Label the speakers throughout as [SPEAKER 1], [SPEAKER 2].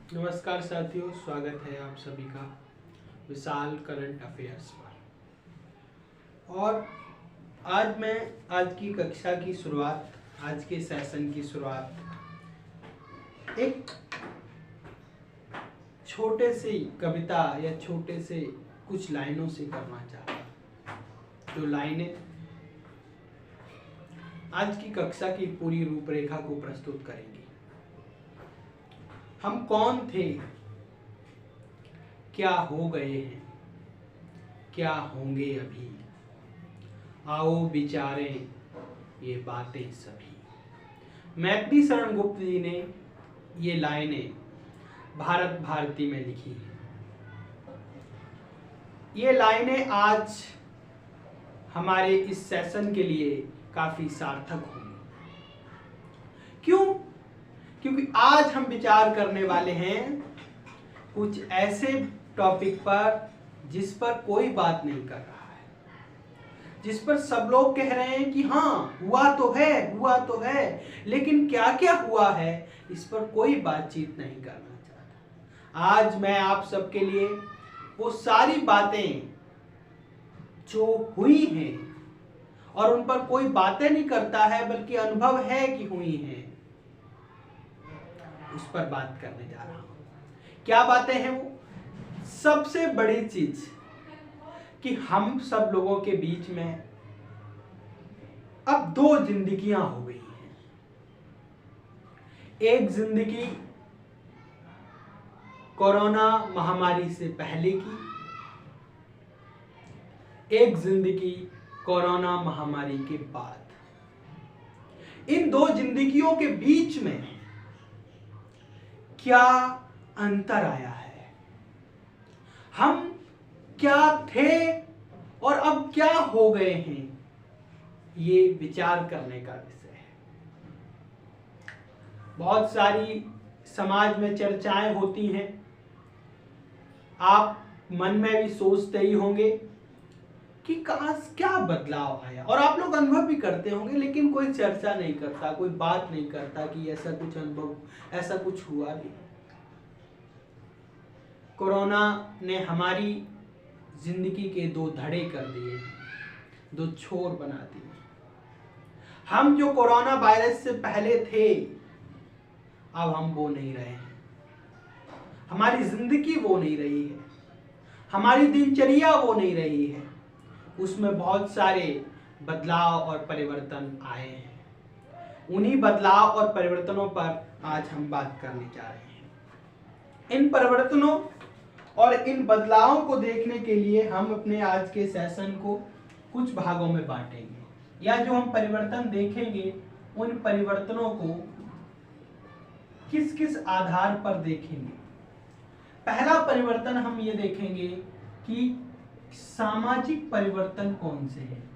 [SPEAKER 1] नमस्कार साथियों, स्वागत है आप सभी का विशाल करंट अफेयर्स पर। और आज की कक्षा की शुरुआत, आज के सेशन की शुरुआत एक छोटे से कविता या छोटे से कुछ लाइनों से करना चाहता हूँ। जो लाइनें आज की कक्षा की पूरी रूपरेखा को प्रस्तुत करेंगी। हम कौन थे, क्या हो गए हैं, क्या होंगे अभी, आओ विचारें ये बातें सभी। मैथिली शरण गुप्त जी ने ये लाइनें भारत भारती में लिखी हैं। ये लाइनें आज हमारे इस सेशन के लिए काफी सार्थक होंगी। क्यों? क्योंकि आज हम विचार करने वाले हैं कुछ ऐसे टॉपिक पर जिस पर कोई बात नहीं कर रहा है, जिस पर सब लोग कह रहे हैं कि हाँ हुआ तो है, लेकिन क्या क्या हुआ है इस पर कोई बातचीत नहीं करना चाहता। आज मैं आप सबके लिए वो सारी बातें जो हुई हैं और उन पर कोई बातें नहीं करता है बल्कि अनुभव है कि हुई हैं, उस पर बात करने जा रहा हूं। क्या बातें हैं वो? सबसे बड़ी चीज कि हम सब लोगों के बीच में अब दो जिंदगियां हो गई हैं। एक जिंदगी कोरोना महामारी से पहले की, एक जिंदगी कोरोना महामारी के बाद। इन दो जिंदगियों के बीच में क्या अंतर आया है, हम क्या थे और अब क्या हो गए हैं, ये विचार करने का विषय है। बहुत सारी समाज में चर्चाएं होती हैं। आप मन में भी सोचते ही होंगे कि काश क्या बदलाव आया, और आप लोग अनुभव भी करते होंगे, लेकिन कोई चर्चा नहीं करता, कोई बात नहीं करता कि ऐसा कुछ अनुभव, ऐसा कुछ हुआ भी। कोरोना ने हमारी जिंदगी के दो धड़े कर दिए, दो छोर बना दिए। हम जो कोरोना वायरस से पहले थे अब हम वो नहीं रहे हैं। हमारी जिंदगी वो नहीं रही है, हमारी दिनचर्या वो नहीं रही है। उसमें बहुत सारे बदलाव और परिवर्तन आए हैं। उन्हीं बदलाव और परिवर्तनों पर आज हम बात करने जा रहे हैं। इन परिवर्तनों और इन बदलावों को देखने के लिए हम अपने आज के सेशन को कुछ भागों में बांटेंगे, या जो हम परिवर्तन देखेंगे उन परिवर्तनों को किस किस आधार पर देखेंगे। पहला परिवर्तन हम ये देखेंगे कि सामाजिक परिवर्तन कौन से हैं,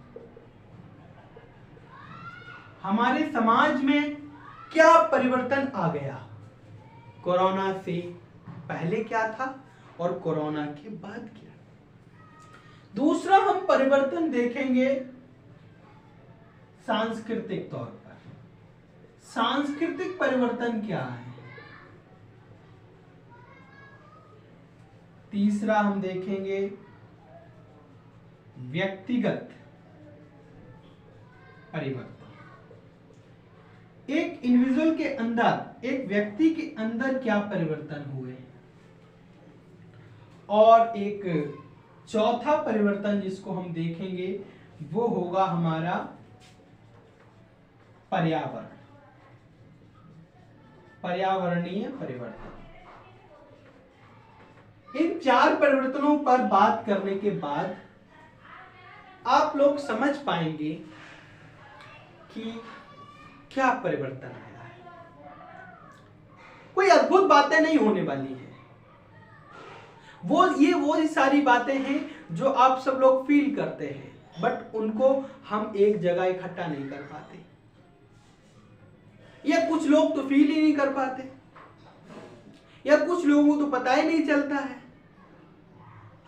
[SPEAKER 1] हमारे समाज में क्या परिवर्तन आ गया, कोरोना से पहले क्या था और कोरोना के बाद क्या। दूसरा हम परिवर्तन देखेंगे सांस्कृतिक तौर पर, सांस्कृतिक परिवर्तन क्या है। तीसरा हम देखेंगे व्यक्तिगत परिवर्तन, एक इंडिविजुअल के अंदर, एक व्यक्ति के अंदर क्या परिवर्तन हुए। और एक चौथा परिवर्तन जिसको हम देखेंगे वो होगा हमारा पर्यावरण, पर्यावरणीय परिवर्तन। इन चार परिवर्तनों पर बात करने के बाद आप लोग समझ पाएंगे कि क्या परिवर्तन आया है। कोई अद्भुत बातें नहीं होने वाली है, वो सारी बातें हैं जो आप सब लोग फील करते हैं, बट उनको हम एक जगह इकट्ठा नहीं कर पाते, या कुछ लोग तो फील ही नहीं कर पाते, या कुछ लोगों को तो पता ही नहीं चलता है।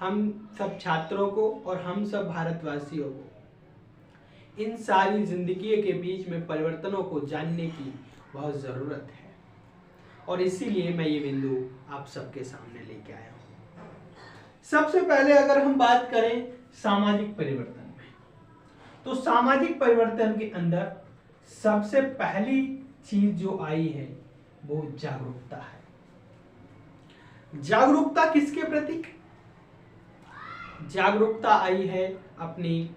[SPEAKER 1] हम सब छात्रों को और हम सब भारतवासियों को इन सारी जिंदगी के बीच में परिवर्तनों को जानने की बहुत जरूरत है। और इसीलिए मैं ये बिंदु आप सबके सामने लेके आया हूं। सबसे पहले अगर हम बात करें सामाजिक परिवर्तन में, तो सामाजिक परिवर्तन के अंदर सबसे पहली चीज जो आई है वो जागरूकता है। जागरूकता किसके प्रति? जागरूकता आई है अपनी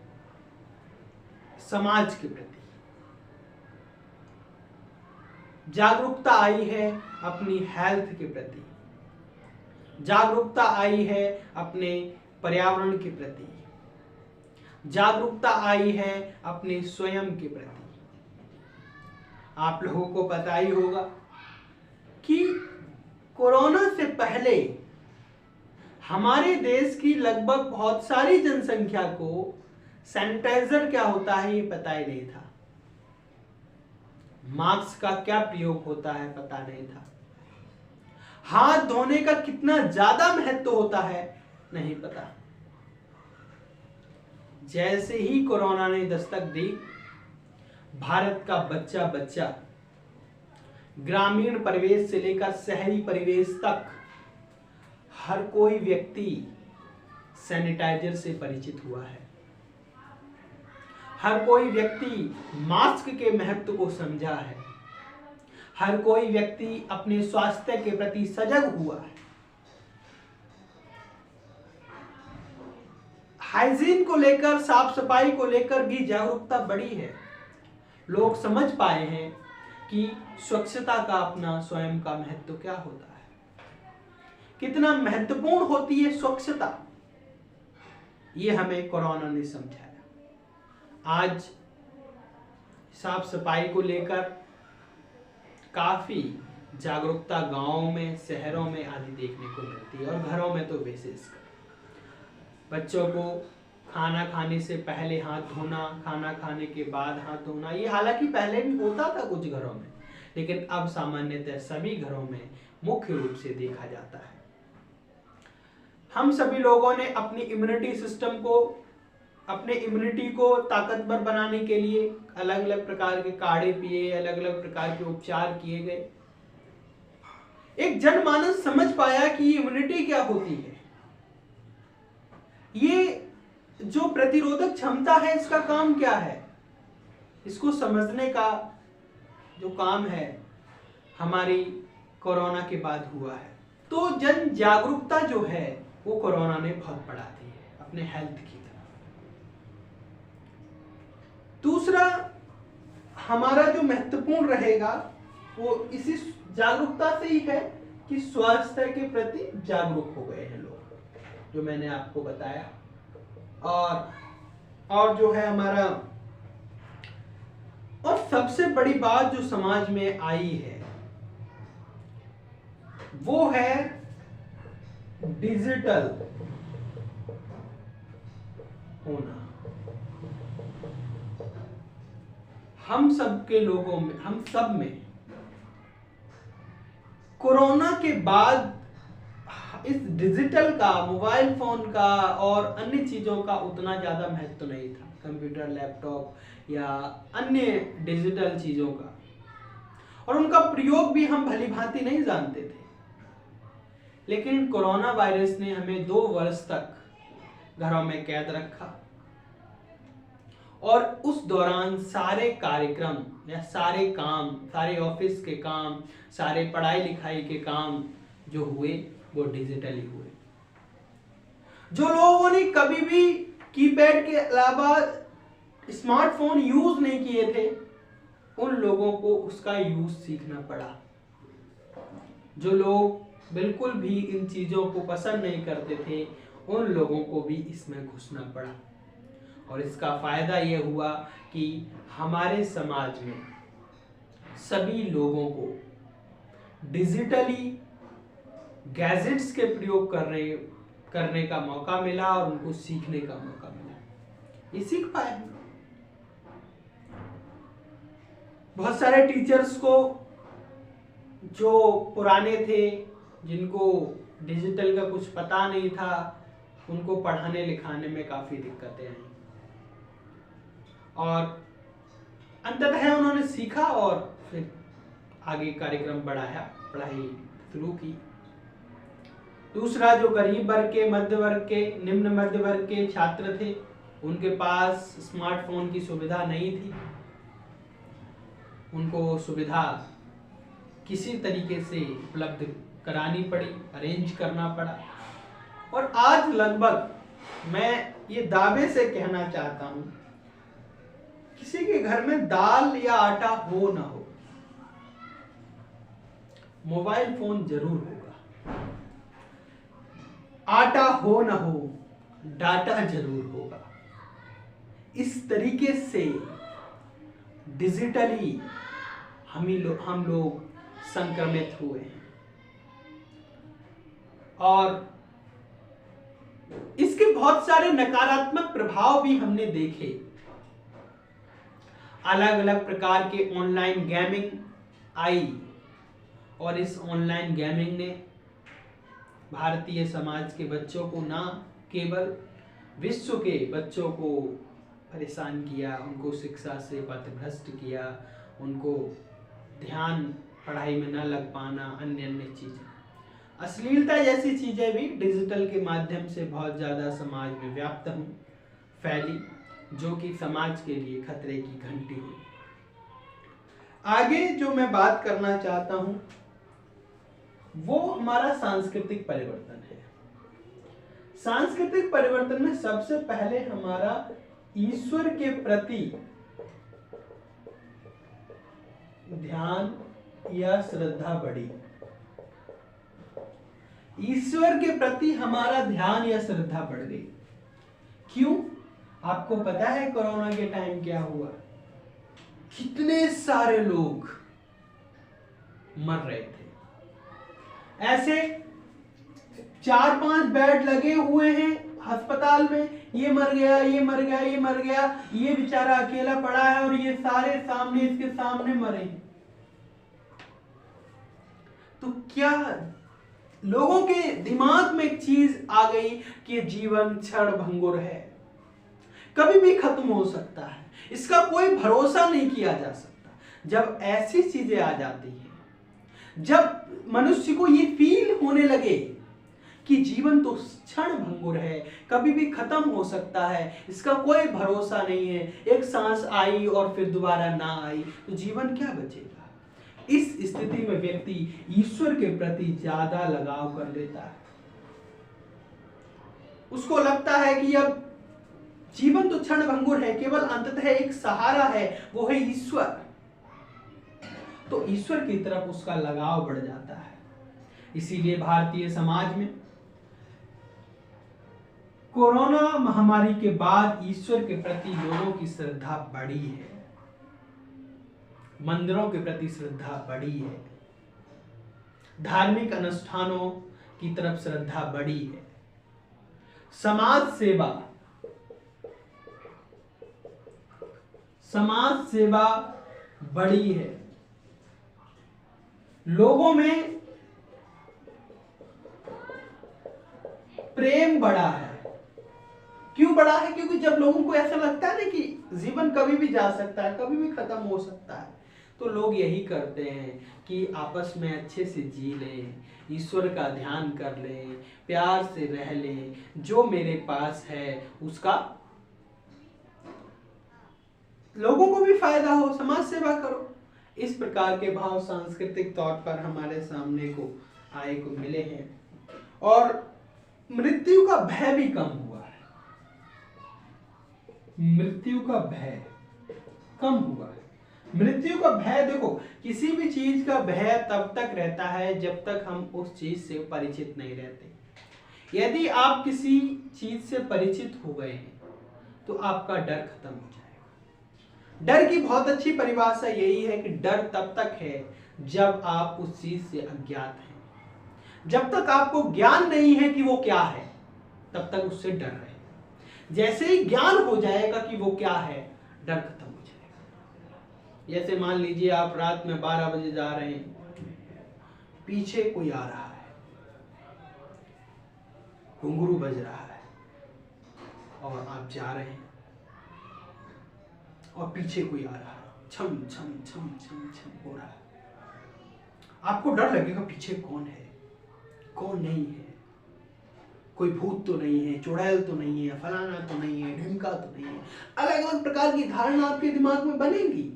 [SPEAKER 1] समाज के प्रति, जागरूकता आई है अपनी हेल्थ के प्रति, जागरूकता आई है अपने पर्यावरण के प्रति, जागरूकता आई है अपने स्वयं के प्रति। आप लोगों को पता ही होगा कि कोरोना से पहले हमारे देश की लगभग बहुत सारी जनसंख्या को सैनिटाइजर क्या होता है ये पता ही नहीं था, मास्क का क्या प्रयोग होता है पता नहीं था, हाथ धोने का कितना ज्यादा महत्व होता है नहीं पता। जैसे ही कोरोना ने दस्तक दी, भारत का बच्चा बच्चा ग्रामीण परिवेश से लेकर शहरी परिवेश तक हर कोई व्यक्ति सैनिटाइजर से परिचित हुआ है। हर कोई व्यक्ति मास्क के महत्व को समझा है। हर कोई व्यक्ति अपने स्वास्थ्य के प्रति सजग हुआ है। हाइजीन को लेकर, साफ सफाई को लेकर भी जागरूकता बढ़ी है। लोग समझ पाए हैं कि स्वच्छता का अपना स्वयं का महत्व क्या होता है, कितना महत्वपूर्ण होती है स्वच्छता, ये हमें कोरोना ने समझाया। आज साफ सफाई को लेकर काफी जागरूकता गांवों में, शहरों में आदि देखने को मिलती है, और घरों में तो विशेषकर बच्चों को खाना खाने से पहले हाथ धोना, खाना खाने के बाद हाथ धोना, ये हालांकि पहले भी होता था कुछ घरों में, लेकिन अब सामान्यतः सभी घरों में मुख्य रूप से देखा जाता है। हम सभी लोगों ने अपनी इम्यूनिटी सिस्टम को, अपने इम्यूनिटी को ताकतवर बनाने के लिए अलग अलग प्रकार के काढ़े पिए, अलग अलग प्रकार के उपचार किए गए। एक जनमानस समझ पाया कि इम्यूनिटी क्या होती है, ये जो प्रतिरोधक क्षमता है इसका काम क्या है, इसको समझने का जो काम है हमारी कोरोना के बाद हुआ है। तो जन जागरूकता जो है वो कोरोना ने बहुत बढ़ा दी है अपने हेल्थ की तरफ। दूसरा हमारा जो महत्वपूर्ण रहेगा वो इसी जागरूकता से ही है कि स्वास्थ्य के प्रति जागरूक हो गए हैं लोग, जो मैंने आपको बताया। और जो है हमारा, और सबसे बड़ी बात जो समाज में आई है वो है डिजिटल होना। हम सब के लोगों में, हम सब में कोरोना के बाद इस डिजिटल का, मोबाइल फोन का और अन्य चीजों का उतना ज्यादा महत्व नहीं था, कंप्यूटर, लैपटॉप या अन्य डिजिटल चीजों का, और उनका प्रयोग भी हम भली भांति नहीं जानते थे। लेकिन कोरोना वायरस ने हमें 2 वर्ष तक घरों में कैद रखा, और उस दौरान सारे कार्यक्रम या सारे काम, सारे ऑफिस के काम, सारे पढ़ाई लिखाई के काम जो हुए वो डिजिटली हुए। जो लोगों ने कभी भी कीपैड के अलावा स्मार्टफोन यूज नहीं किए थे, उन लोगों को उसका यूज सीखना पड़ा। जो लोग बिल्कुल भी इन चीजों को पसंद नहीं करते थे, उन लोगों को भी इसमें घुसना पड़ा, और इसका फायदा यह हुआ कि हमारे समाज में सभी लोगों को डिजिटली गैजेट्स के प्रयोग करने का मौका मिला और उनको सीखने का मौका मिला। ये सीख पाए। बहुत सारे टीचर्स को जो पुराने थे, जिनको डिजिटल का कुछ पता नहीं था, उनको पढ़ाने लिखाने में काफी दिक्कतें आई, और अंततः उन्होंने सीखा और फिर आगे कार्यक्रम बढ़ाया, पढ़ाई शुरू की। दूसरा, जो गरीब वर्ग के, मध्य वर्ग के, निम्न मध्य वर्ग के छात्र थे, उनके पास स्मार्टफोन की सुविधा नहीं थी, उनको सुविधा किसी तरीके से उपलब्ध करानी पड़ी, अरेंज करना पड़ा। और आज लगभग मैं ये दावे से कहना चाहता हूं, किसी के घर में दाल या आटा हो ना हो, मोबाइल फोन जरूर होगा। आटा हो ना हो, डाटा जरूर होगा। इस तरीके से डिजिटली हम लोग संक्रमित हुए हैं। और इसके बहुत सारे नकारात्मक प्रभाव भी हमने देखे। अलग अलग प्रकार के ऑनलाइन गेमिंग आई, और इस ऑनलाइन गेमिंग ने भारतीय समाज के बच्चों को, ना केवल विश्व के बच्चों को परेशान किया, उनको शिक्षा से पथभ्रष्ट किया, उनको ध्यान पढ़ाई में न लग पाना, अन्य चीजें, अश्लीलता जैसी चीजें भी डिजिटल के माध्यम से बहुत ज्यादा समाज में व्याप्त हुई, फैली, जो कि समाज के लिए खतरे की घंटी हुई। आगे जो मैं बात करना चाहता हूं वो हमारा सांस्कृतिक परिवर्तन है। सांस्कृतिक परिवर्तन में सबसे पहले हमारा ईश्वर के प्रति ध्यान या श्रद्धा बढ़ी। ईश्वर के प्रति हमारा ध्यान या श्रद्धा बढ़ गई। क्यों? आपको पता है कोरोना के टाइम क्या हुआ? कितने सारे लोग मर रहे थे। ऐसे 4-5 बेड लगे हुए हैं अस्पताल में, ये मर गया, ये मर गया, ये मर गया, ये बेचारा अकेला पड़ा है और ये सारे सामने, इसके सामने मरे। तो क्या लोगों के दिमाग में एक चीज आ गई कि जीवन क्षण भंगुर है, कभी भी खत्म हो सकता है, इसका कोई भरोसा नहीं किया जा सकता। जब ऐसी चीजें आ जाती हैं, जब मनुष्य को ये फील होने लगे कि जीवन तो क्षण भंगुर है, कभी भी खत्म हो सकता है, इसका कोई भरोसा नहीं है, एक सांस आई और फिर दोबारा ना आई, तो जीवन क्या बचेगा? इस स्थिति में व्यक्ति ईश्वर के प्रति ज्यादा लगाव कर लेता है। उसको लगता है कि अब जीवन तो क्षण भंगुर है, केवल अंततः एक सहारा है, वो है ईश्वर। तो ईश्वर की तरफ उसका लगाव बढ़ जाता है। इसीलिए भारतीय समाज में कोरोना महामारी के बाद ईश्वर के प्रति लोगों की श्रद्धा बढ़ी है, मंदिरों के प्रति श्रद्धा बढ़ी है, धार्मिक अनुष्ठानों की तरफ श्रद्धा बढ़ी है, समाज सेवा बढ़ी है, लोगों में प्रेम बढ़ा है। क्यों बढ़ा है? क्योंकि जब लोगों को ऐसा लगता है ना कि जीवन कभी भी जा सकता है, कभी भी खत्म हो सकता है, तो लोग यही करते हैं कि आपस में अच्छे से जी लें, ईश्वर का ध्यान कर लें, प्यार से रह लें, जो मेरे पास है उसका लोगों को भी फायदा हो, समाज सेवा करो। इस प्रकार के भाव सांस्कृतिक तौर पर हमारे सामने को आए को मिले हैं, और मृत्यु का भय भी कम हुआ है। मृत्यु का भय कम हुआ है। मृत्यु का भय, देखो, किसी भी चीज का भय तब तक रहता है जब तक हम उस चीज से परिचित नहीं रहते। यदि आप किसी चीज से परिचित हो गए हैं तो आपका डर खत्म हो जाएगा। डर की बहुत अच्छी परिभाषा यही है कि डर तब तक है जब आप उस चीज से अज्ञात हैं। जब तक आपको ज्ञान नहीं है कि वो क्या है, तब तक उससे डर रहे। जैसे ही ज्ञान हो जाएगा कि वो क्या है, डर खत्म हो जाएगा। जैसे मान लीजिए आप रात में 12 बजे जा रहे हैं, पीछे कोई आ रहा है, घुंघरू बज रहा है, और आप जा रहे हैं और पीछे कोई आ रहा है, छम छम छम छम छम हो रहा है। आपको डर लगेगा पीछे कौन है, कौन नहीं है, कोई भूत तो नहीं है, चुड़ैल तो नहीं है, फलाना तो नहीं है, ढिमका तो नहीं है। अलग अलग प्रकार की धारणा आपके दिमाग में बनेगी।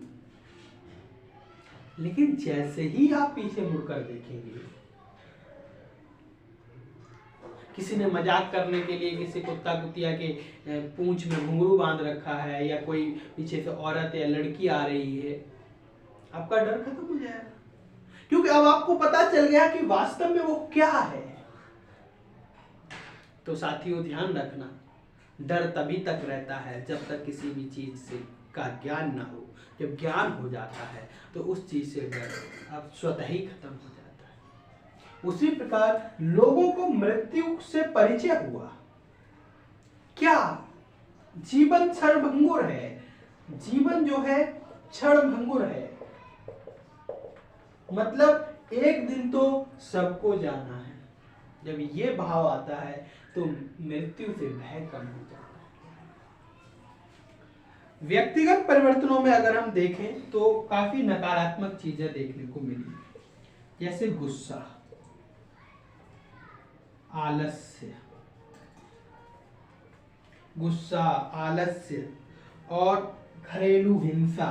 [SPEAKER 1] लेकिन जैसे ही आप पीछे मुड़कर देखेंगे, किसी ने मजाक करने के लिए किसी कुत्ता कुतिया के पूंछ में घुंघरू बांध रखा है, या कोई पीछे से औरत या लड़की आ रही है, आपका डर खत्म हो जाएगा, क्योंकि अब आपको पता चल गया कि वास्तव में वो क्या है। तो साथियों ध्यान रखना, डर तभी तक रहता है जब तक किसी भी चीज से का ज्ञान ना हो। जब ज्ञान हो जाता है तो उस चीज से डर अब स्वतः ही खत्म हो जाता है। उसी प्रकार लोगों को मृत्यु से परिचय हुआ। क्या जीवन क्षणभंगुर है, जीवन जो है क्षणभंगुर है, मतलब एक दिन तो सबको जाना है। जब ये भाव आता है तो मृत्यु से भय कम हो जाता है। व्यक्तिगत परिवर्तनों में अगर हम देखें तो काफी नकारात्मक चीजें देखने को मिली, जैसे गुस्सा, आलस्य, गुस्सा, आलस्य और घरेलू हिंसा।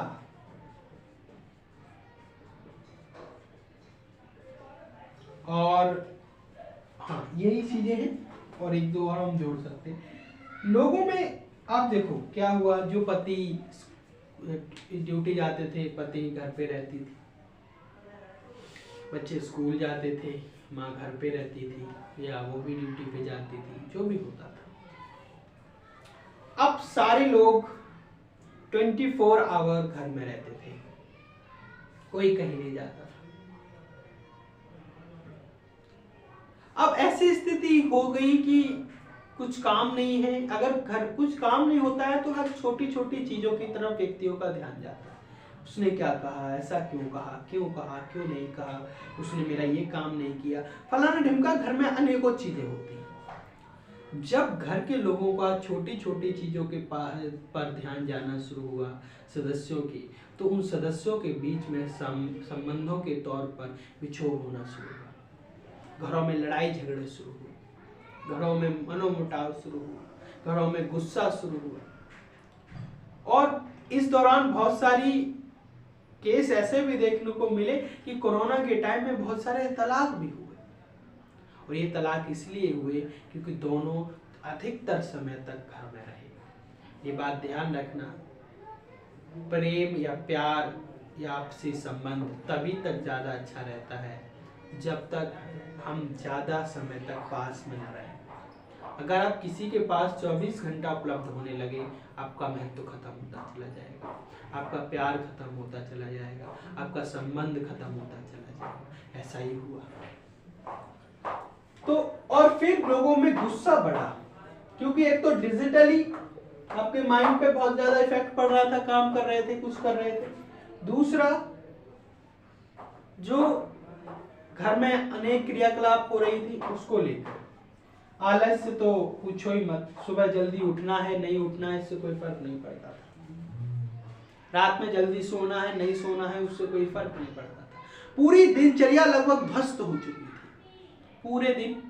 [SPEAKER 1] और हाँ, यही चीजें हैं, और एक दो और हम जोड़ सकते हैं। लोगों में आप देखो क्या हुआ, जो पति ड्यूटी जाते थे, पति घर पे रहती थी, बच्चे स्कूल जाते थे, माँ घर पे रहती थी, या वो भी ड्यूटी पे जाती थी, जो भी होता था। अब सारे लोग 24 आवर घर में रहते थे, कोई कहीं नहीं जाता था। अब ऐसी स्थिति हो गई कि कुछ काम नहीं है। अगर घर कुछ काम नहीं होता है तो हर छोटी छोटी चीजों की तरफ व्यक्तियों का ध्यान जाता है। उसने क्या कहा, ऐसा क्यों कहा, क्यों नहीं कहा, उसने मेरा ये काम नहीं किया, फलाना ढिमका। घर में अनेकों चीजें होती हैं। जब घर के लोगों का छोटी छोटी चीजों के पर ध्यान जाना शुरू हुआ सदस्यों की, तो उन सदस्यों के बीच में संबंधों के तौर पर बिछोह होना शुरू हुआ। घरों में लड़ाई झगड़े शुरू हुए, घरों में मनोमुटाव शुरू हुआ, घरों में गुस्सा शुरू हुआ। और इस दौरान बहुत सारी केस ऐसे भी देखने को मिले कि कोरोना के टाइम में बहुत सारे तलाक भी हुए। और ये तलाक इसलिए हुए क्योंकि दोनों अधिकतर समय तक घर में रहे। ये बात ध्यान रखना, प्रेम या प्यार या आपसी संबंध तभी तक ज्यादा अच्छा रहता है जब तक हम ज्यादा समय तक पास में न रहें। अगर आप किसी के पास 24 घंटा उपलब्ध होने लगे, आपका महत्व खत्म होता चला जाएगा, आपका प्यार खत्म होता चला जाएगा, आपका संबंध खत्म होता चला जाएगा। ऐसा ही हुआ। तो और फिर लोगों में गुस्सा बढ़ा, क्योंकि एक तो डिजिटली आपके माइंड पे बहुत ज्यादा इफेक्ट पड़ रहा था, काम कर रहे थे, कुछ कर रहे थे। दूसरा, जो घर में अनेक क्रियाकलाप हो रही थी उसको लेकर आलस्य तो पूछो ही मत। सुबह जल्दी उठना है नहीं उठना है इससे कोई फर्क नहीं पड़ता था। रात में जल्दी सोना है नहीं सोना है उससे कोई फर्क नहीं पड़ता था। पूरी दिनचर्या लगभग ध्वस्त हो चुकी थी। पूरे दिन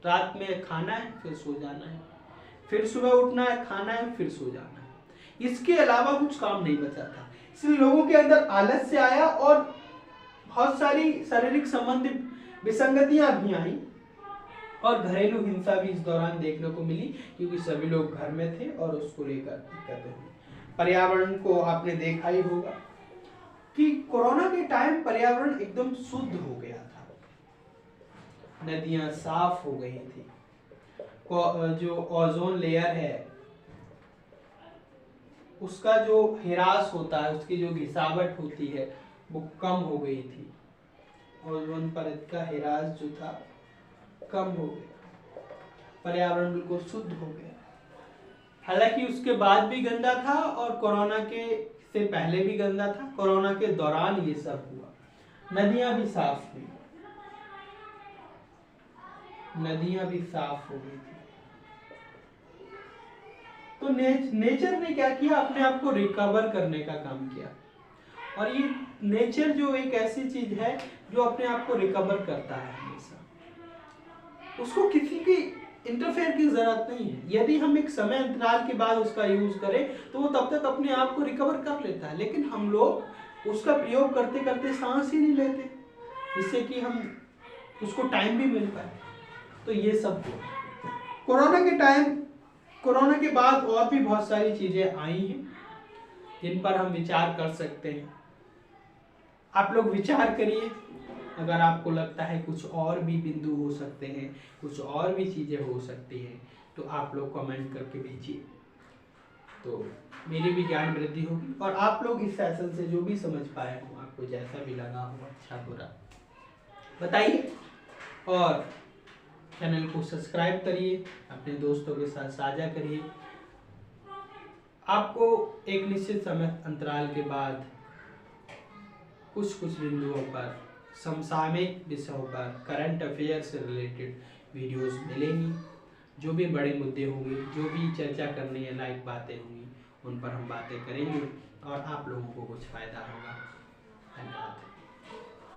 [SPEAKER 1] रात में खाना है फिर सो जाना है, फिर सुबह उठना है, खाना है, फिर सो जाना है। इसके अलावा कुछ काम नहीं बचा था। इसलिए लोगों के अंदर आलस्य आया और बहुत सारी शारीरिक संबंधी विसंगतियां भी आई और घरेलू हिंसा भी इस दौरान देखने को मिली, क्योंकि सभी लोग घर में थे और उसको लेकर दिक्कतें हुई। पर्यावरण को आपने देखा ही होगा कि कोरोना के टाइम पर्यावरण एकदम शुद्ध हो गया था, नदियां साफ हो गई थी, जो ओजोन लेयर है उसका जो हिरास होता है, उसकी जो घिसावट होती है वो कम हो गई थी। ओजोन परत का हिरास जो था कम हो गया, पर्यावरण बिल्कुल शुद्ध हो गया। हालांकि उसके बाद भी गंदा था और कोरोना के से पहले भी गंदा था, कोरोना के दौरान ये सब हुआ। नदियां भी साफ हुई, नदियां भी साफ हो गई थी। तो नेचर ने क्या किया, अपने आप को रिकवर करने का काम किया। और ये नेचर जो एक ऐसी चीज है जो अपने आप को रिकवर करता है हमेशा, उसको किसी की इंटरफेयर की जरूरत नहीं है। यदि हम एक समय अंतराल के बाद उसका यूज करें तो वो तब तक अपने आप को रिकवर कर लेता है, लेकिन हम लोग उसका प्रयोग करते करते सांस ही नहीं लेते जिससे कि हम उसको टाइम भी मिल पाए। तो ये सब कोरोना के बाद और भी बहुत सारी चीजें आई हैं जिन पर हम विचार कर सकते हैं। आप लोग विचार करिए, अगर आपको लगता है कुछ और भी बिंदु हो सकते हैं, कुछ और भी चीजें हो सकती हैं, तो आप लोग कमेंट करके भेजिए, तो मेरी भी ज्ञान वृद्धि होगी और आप लोग इस सेशन से जो भी समझ पाए हो, आपको जैसा भी लगा हो, अच्छा बुरा बताइए। और चैनल को सब्सक्राइब करिए, अपने दोस्तों के साथ साझा करिए। आपको एक निश्चित समय अंतराल के बाद कुछ बिंदुओं पर, समसामयिक विषयों पर, करंट अफेयर से रिलेटेड वीडियोस मिलेंगी। जो भी बड़े मुद्दे होंगे, जो भी चर्चा करने लायक बातें होंगी, उन पर हम बातें करेंगे और आप लोगों को कुछ फायदा होगा। धन्यवाद।